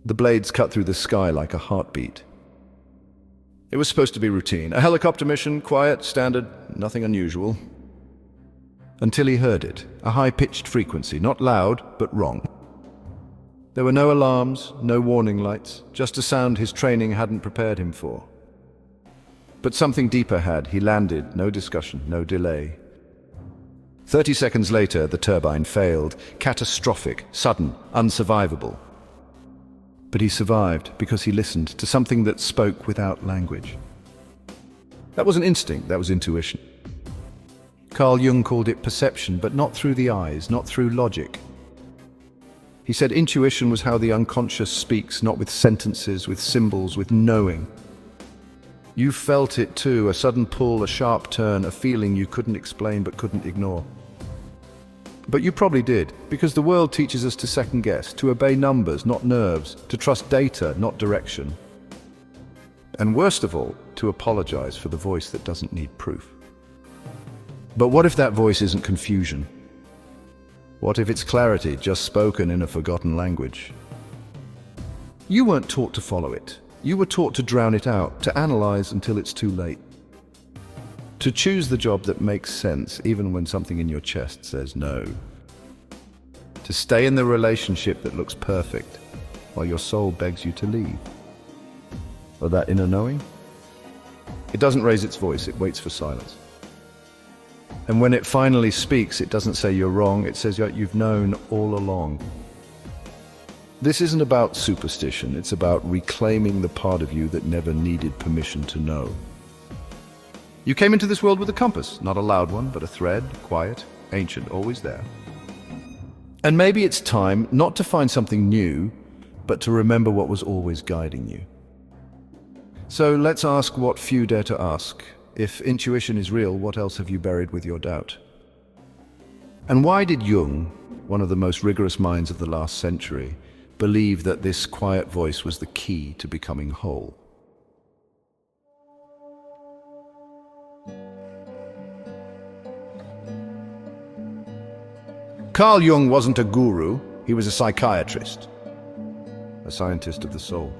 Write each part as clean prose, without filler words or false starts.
The blades cut through the sky like a heartbeat. It was supposed to be routine. A helicopter mission, quiet, standard, nothing unusual. Until he heard it, a high-pitched frequency, not loud, but wrong. There were no alarms, no warning lights, just a sound his training hadn't prepared him for. But something deeper had. He landed, no discussion, no delay. 30 seconds later, the turbine failed. Catastrophic, sudden, unsurvivable. But he survived because he listened to something that spoke without language. That wasn't instinct, that was intuition. Carl Jung called it perception, but not through the eyes, not through logic. He said intuition was how the unconscious speaks, not with sentences, with symbols, with knowing. You felt it too, a sudden pull, a sharp turn, a feeling you couldn't explain but couldn't ignore. But you probably did, because the world teaches us to second guess, to obey numbers, not nerves, to trust data, not direction. And worst of all, to apologize for the voice that doesn't need proof. But what if that voice isn't confusion? What if it's clarity, just spoken in a forgotten language? You weren't taught to follow it. You were taught to drown it out, to analyze until it's too late. To choose the job that makes sense, even when something in your chest says no. To stay in the relationship that looks perfect, while your soul begs you to leave. Or that inner knowing? It doesn't raise its voice, it waits for silence. And when it finally speaks, it doesn't say you're wrong, it says you've known all along. This isn't about superstition, it's about reclaiming the part of you that never needed permission to know. You came into this world with a compass, not a loud one, but a thread, quiet, ancient, always there. And maybe it's time not to find something new, but to remember what was always guiding you. So let's ask what few dare to ask. If intuition is real, what else have you buried with your doubt? And why did Jung, one of the most rigorous minds of the last century, believe that this quiet voice was the key to becoming whole? Carl Jung wasn't a guru, he was a psychiatrist, a scientist of the soul.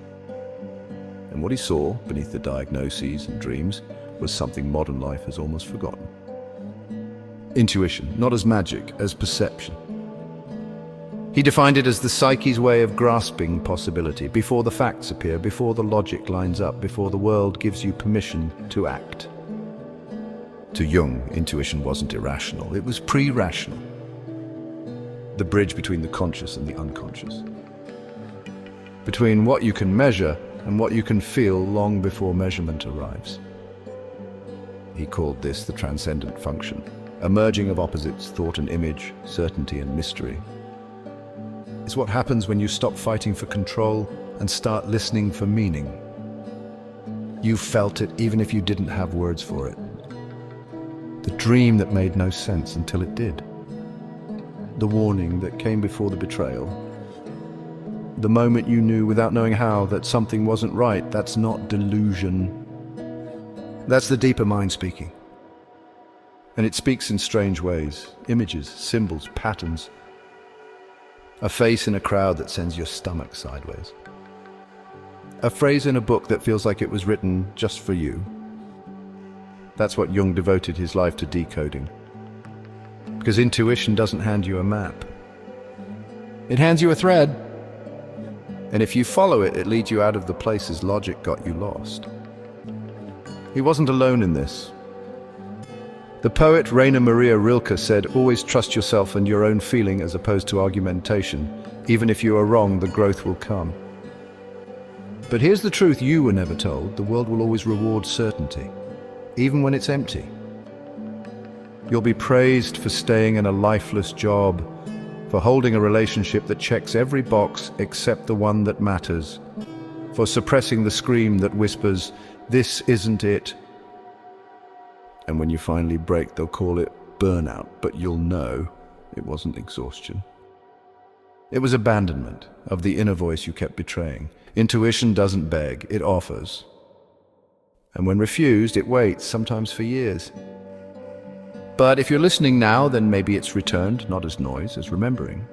And what he saw beneath the diagnoses and dreams was something modern life has almost forgotten. Intuition, not as magic, as perception. He defined it as the psyche's way of grasping possibility, before the facts appear, before the logic lines up, before the world gives you permission to act. To Jung, intuition wasn't irrational, it was pre-rational. The bridge between the conscious and the unconscious. Between what you can measure and what you can feel long before measurement arrives. He called this the transcendent function, a merging of opposites, thought and image, certainty and mystery. It's what happens when you stop fighting for control and start listening for meaning. You felt it even if you didn't have words for it. The dream that made no sense until it did. The warning that came before the betrayal. The moment you knew without knowing how that something wasn't right. That's not delusion. That's the deeper mind speaking. And it speaks in strange ways. Images, symbols, patterns. A face in a crowd that sends your stomach sideways. A phrase in a book that feels like it was written just for you. That's what Jung devoted his life to decoding. Because intuition doesn't hand you a map. It hands you a thread. And if you follow it, it leads you out of the places logic got you lost. He wasn't alone in this. The poet Rainer Maria Rilke said, "Always trust yourself and your own feeling as opposed to argumentation. Even if you are wrong, the growth will come." But here's the truth you were never told. The world will always reward certainty, even when it's empty. You'll be praised for staying in a lifeless job, for holding a relationship that checks every box except the one that matters, for suppressing the scream that whispers, "This isn't it." And when you finally break, they'll call it burnout, but you'll know it wasn't exhaustion. It was abandonment of the inner voice you kept betraying. Intuition doesn't beg, it offers. And when refused, it waits, sometimes for years. But if you're listening now, then maybe it's returned, not as noise, as remembering.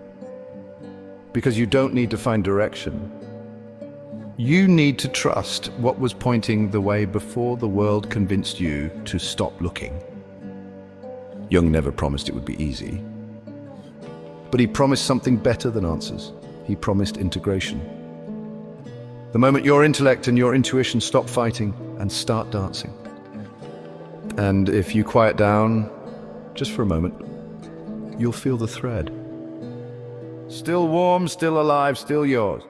Because you don't need to find direction. You need to trust what was pointing the way before the world convinced you to stop looking. Jung never promised it would be easy, but he promised something better than answers. He promised integration. The moment your intellect and your intuition stop fighting and start dancing. And if you quiet down, just for a moment, you'll feel the thread. Still warm, still alive, still yours.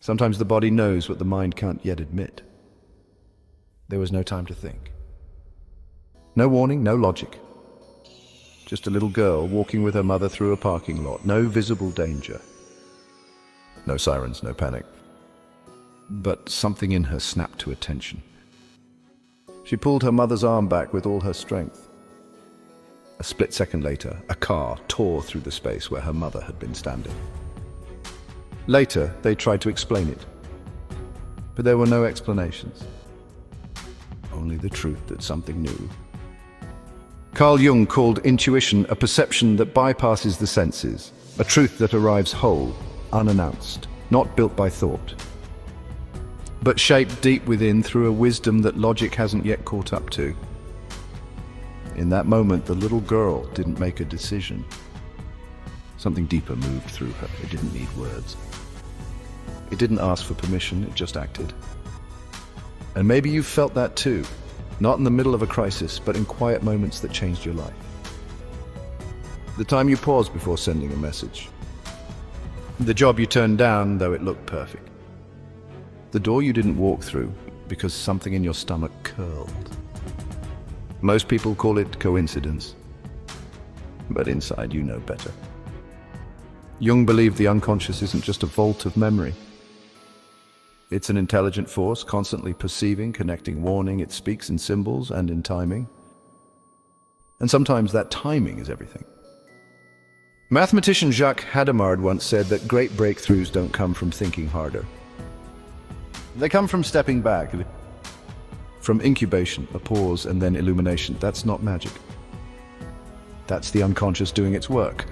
Sometimes the body knows what the mind can't yet admit. There was no time to think. No warning, no logic. Just a little girl walking with her mother through a parking lot. No visible danger. No sirens, no panic. But something in her snapped to attention. She pulled her mother's arm back with all her strength. A split second later, a car tore through the space where her mother had been standing. Later, they tried to explain it, but there were no explanations. Only the truth that something new. Carl Jung called intuition a perception that bypasses the senses, a truth that arrives whole, unannounced, not built by thought, but shaped deep within through a wisdom that logic hasn't yet caught up to. In that moment, the little girl didn't make a decision. Something deeper moved through her. It didn't need words. It didn't ask for permission, it just acted. And maybe you've felt that too, not in the middle of a crisis, but in quiet moments that changed your life. The time you paused before sending a message. The job you turned down, though it looked perfect. The door you didn't walk through because something in your stomach curled. Most people call it coincidence, but inside you know better. Jung believed the unconscious isn't just a vault of memory. It's an intelligent force, constantly perceiving, connecting, warning. It speaks in symbols and in timing. And sometimes that timing is everything. Mathematician Jacques Hadamard once said that great breakthroughs don't come from thinking harder. They come from stepping back, from incubation, a pause, and then illumination. That's not magic. That's the unconscious doing its work.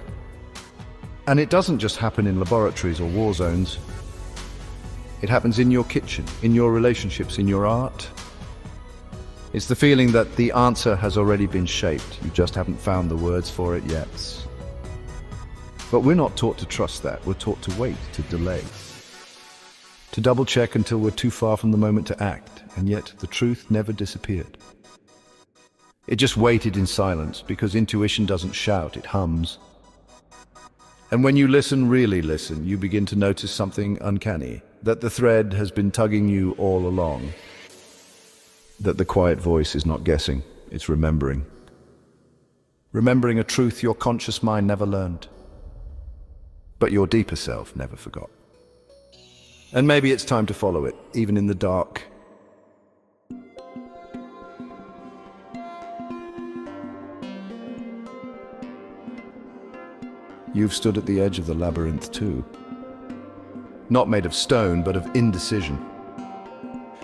And it doesn't just happen in laboratories or war zones. It happens in your kitchen, in your relationships, in your art. It's the feeling that the answer has already been shaped. You just haven't found the words for it yet. But we're not taught to trust that. We're taught to wait, to delay, to double check until we're too far from the moment to act. And yet the truth never disappeared. It just waited in silence because intuition doesn't shout, it hums. And when you listen, really listen, you begin to notice something uncanny. That the thread has been tugging you all along. That the quiet voice is not guessing, it's remembering. Remembering a truth your conscious mind never learned, but your deeper self never forgot. And maybe it's time to follow it, even in the dark. You've stood at the edge of the labyrinth too. Not made of stone, but of indecision.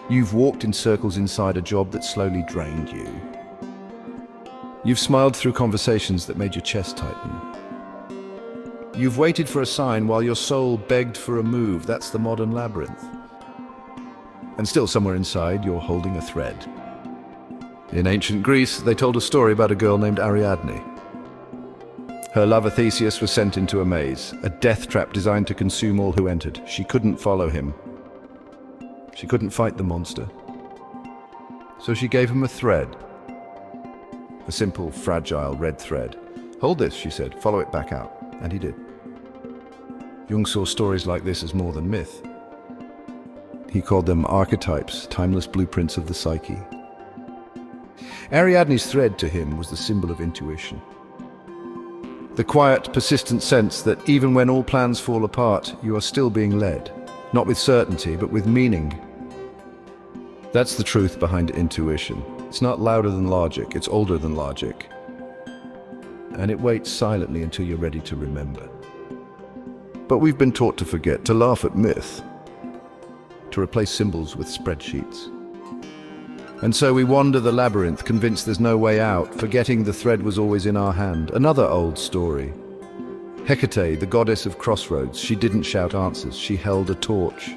You've walked in circles inside a job that slowly drained you. You've smiled through conversations that made your chest tighten. You've waited for a sign while your soul begged for a move. That's the modern labyrinth. And still somewhere inside, you're holding a thread. In ancient Greece, they told a story about a girl named Ariadne. Her lover Theseus was sent into a maze, a death trap designed to consume all who entered. She couldn't follow him. She couldn't fight the monster. So she gave him a thread. A simple, fragile red thread. "Hold this," she said, "follow it back out." And he did. Jung saw stories like this as more than myth. He called them archetypes, timeless blueprints of the psyche. Ariadne's thread to him was the symbol of intuition. The quiet, persistent sense that even when all plans fall apart, you are still being led, not with certainty, but with meaning. That's the truth behind intuition. It's not louder than logic, it's older than logic. And it waits silently until you're ready to remember. But we've been taught to forget, to laugh at myth, to replace symbols with spreadsheets. And so we wander the labyrinth, convinced there's no way out, forgetting the thread was always in our hand. Another old story. Hecate, the goddess of crossroads, she didn't shout answers, she held a torch.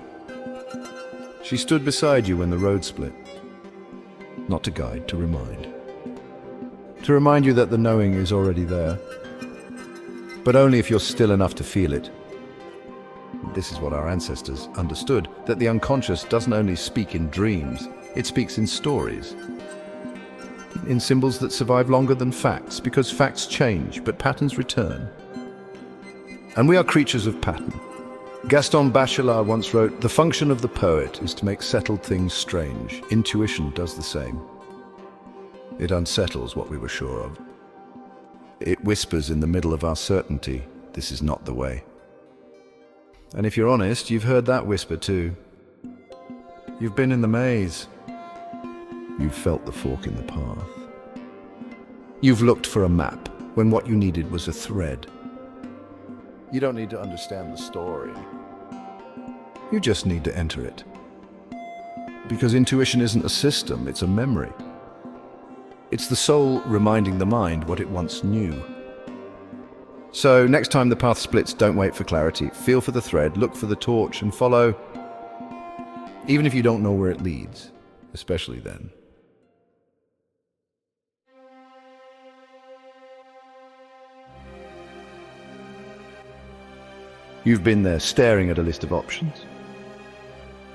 She stood beside you when the road split. Not to guide, to remind. To remind you that the knowing is already there. But only if you're still enough to feel it. This is what our ancestors understood, that the unconscious doesn't only speak in dreams, it speaks in stories. In symbols that survive longer than facts, because facts change, but patterns return. And we are creatures of pattern. Gaston Bachelard once wrote, "The function of the poet is to make settled things strange. Intuition does the same. It unsettles what we were sure of. It whispers in the middle of our certainty, this is not the way." And if you're honest, you've heard that whisper too. You've been in the maze. You've felt the fork in the path. You've looked for a map when what you needed was a thread. You don't need to understand the story. You just need to enter it. Because intuition isn't a system, it's a memory. It's the soul reminding the mind what it once knew. So next time the path splits, don't wait for clarity. Feel for the thread, look for the torch, and follow, even if you don't know where it leads, especially then. You've been there staring at a list of options.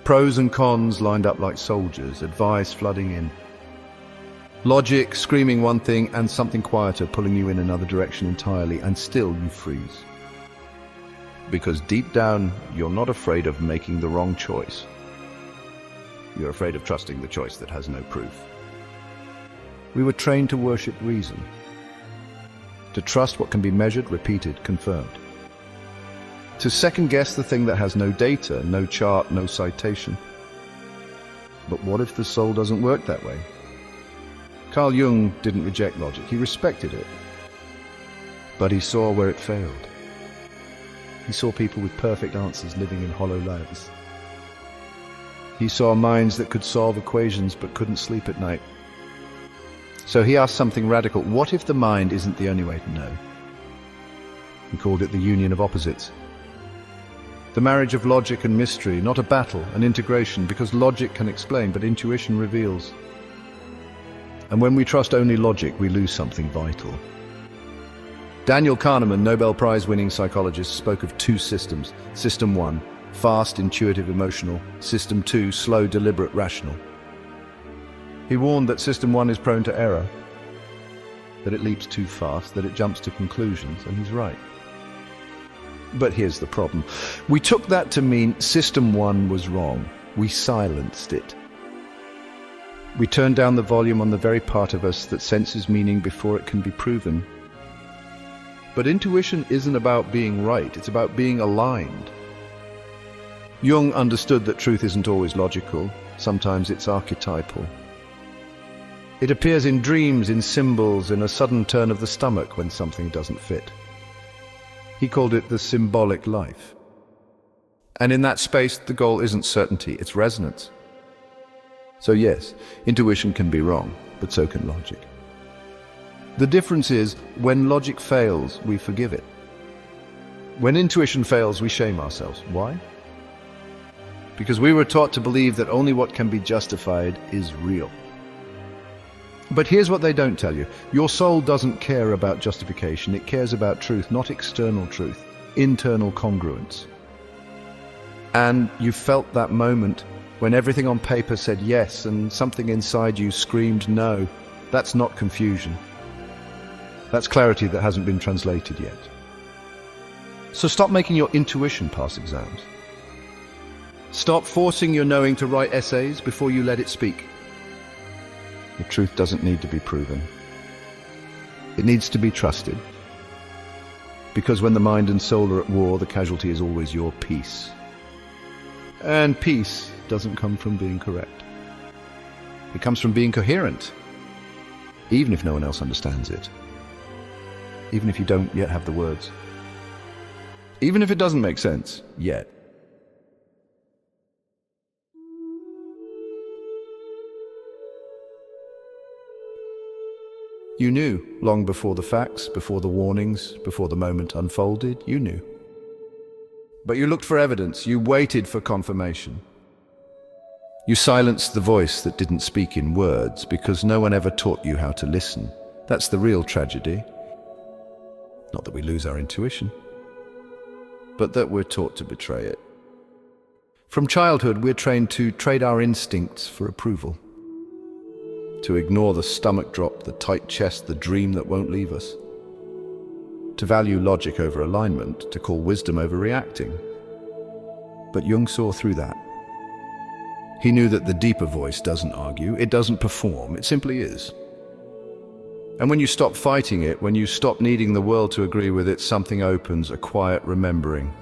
Pros and cons lined up like soldiers, advice flooding in. Logic screaming one thing and something quieter pulling you in another direction entirely, and still you freeze. Because deep down, you're not afraid of making the wrong choice. You're afraid of trusting the choice that has no proof. We were trained to worship reason, to trust what can be measured, repeated, confirmed. To second-guess the thing that has no data, no chart, no citation. But what if the soul doesn't work that way? Carl Jung didn't reject logic, he respected it. But he saw where it failed. He saw people with perfect answers living in hollow labs. He saw minds that could solve equations but couldn't sleep at night. So he asked something radical. What if the mind isn't the only way to know? He called it the union of opposites. The marriage of logic and mystery, not a battle, an integration, because logic can explain, but intuition reveals. And when we trust only logic, we lose something vital. Daniel Kahneman, Nobel Prize-winning psychologist, spoke of two systems. System 1, fast, intuitive, emotional. System 2, slow, deliberate, rational. He warned that System 1 is prone to error, that it leaps too fast, that it jumps to conclusions, and he's right. But here's the problem. We took that to mean System 1 was wrong. We silenced it. We turned down the volume on the very part of us that senses meaning before it can be proven. But intuition isn't about being right, it's about being aligned. Jung understood that truth isn't always logical, sometimes it's archetypal. It appears in dreams, in symbols, in a sudden turn of the stomach when something doesn't fit. He called it the symbolic life. And in that space, the goal isn't certainty, it's resonance. So yes, intuition can be wrong, but so can logic. The difference is, when logic fails, we forgive it. When intuition fails, we shame ourselves. Why? Because we were taught to believe that only what can be justified is real. But here's what they don't tell you. Your soul doesn't care about justification. It cares about truth, not external truth, internal congruence. And you felt that moment when everything on paper said yes and something inside you screamed no. That's not confusion. That's clarity that hasn't been translated yet. So stop making your intuition pass exams. Stop forcing your knowing to write essays before you let it speak. The truth doesn't need to be proven. It needs to be trusted. Because when the mind and soul are at war, the casualty is always your peace. And peace doesn't come from being correct. It comes from being coherent, even if no one else understands it. Even if you don't yet have the words. Even if it doesn't make sense yet. You knew, long before the facts, before the warnings, before the moment unfolded, you knew. But you looked for evidence, you waited for confirmation. You silenced the voice that didn't speak in words because no one ever taught you how to listen. That's the real tragedy. Not that we lose our intuition, but that we're taught to betray it. From childhood, we're trained to trade our instincts for approval, to ignore the stomach drop, the tight chest, the dream that won't leave us, to value logic over alignment, to call wisdom over reacting. But Jung saw through that. He knew that the deeper voice doesn't argue, it doesn't perform, it simply is. And when you stop fighting it, when you stop needing the world to agree with it, something opens, a quiet remembering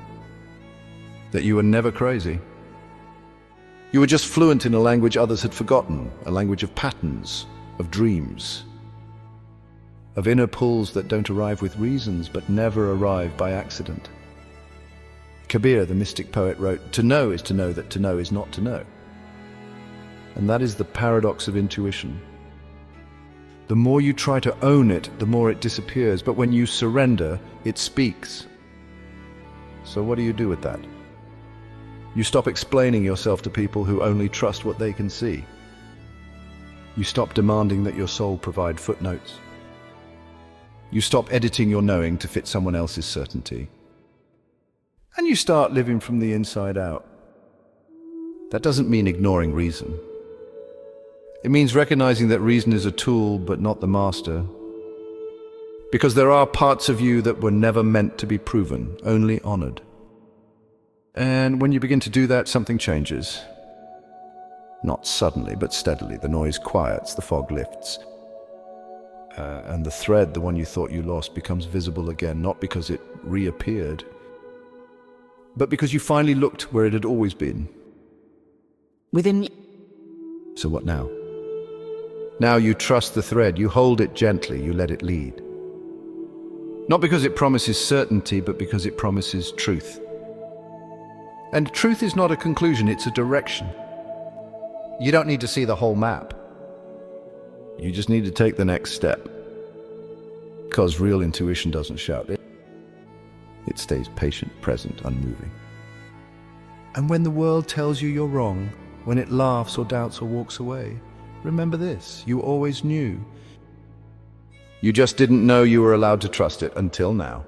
that you were never crazy. You were just fluent in a language others had forgotten, a language of patterns, of dreams, of inner pulls that don't arrive with reasons but never arrive by accident. Kabir, the mystic poet, wrote, "To know is to know that to know is not to know." And that is the paradox of intuition. The more you try to own it, the more it disappears. But when you surrender, it speaks. So what do you do with that? You stop explaining yourself to people who only trust what they can see. You stop demanding that your soul provide footnotes. You stop editing your knowing to fit someone else's certainty. And you start living from the inside out. That doesn't mean ignoring reason. It means recognizing that reason is a tool, but not the master. Because there are parts of you that were never meant to be proven, only honored. And when you begin to do that, something changes. Not suddenly, but steadily. The noise quiets, the fog lifts. And the thread, the one you thought you lost, becomes visible again, not because it reappeared, but because you finally looked where it had always been. Within. So what now? Now you trust the thread, you hold it gently, you let it lead. Not because it promises certainty, but because it promises truth. And truth is not a conclusion, it's a direction. You don't need to see the whole map. You just need to take the next step. Because real intuition doesn't shout. It stays patient, present, unmoving. And when the world tells you you're wrong, when it laughs or doubts or walks away, remember this, you always knew. You just didn't know you were allowed to trust it until now.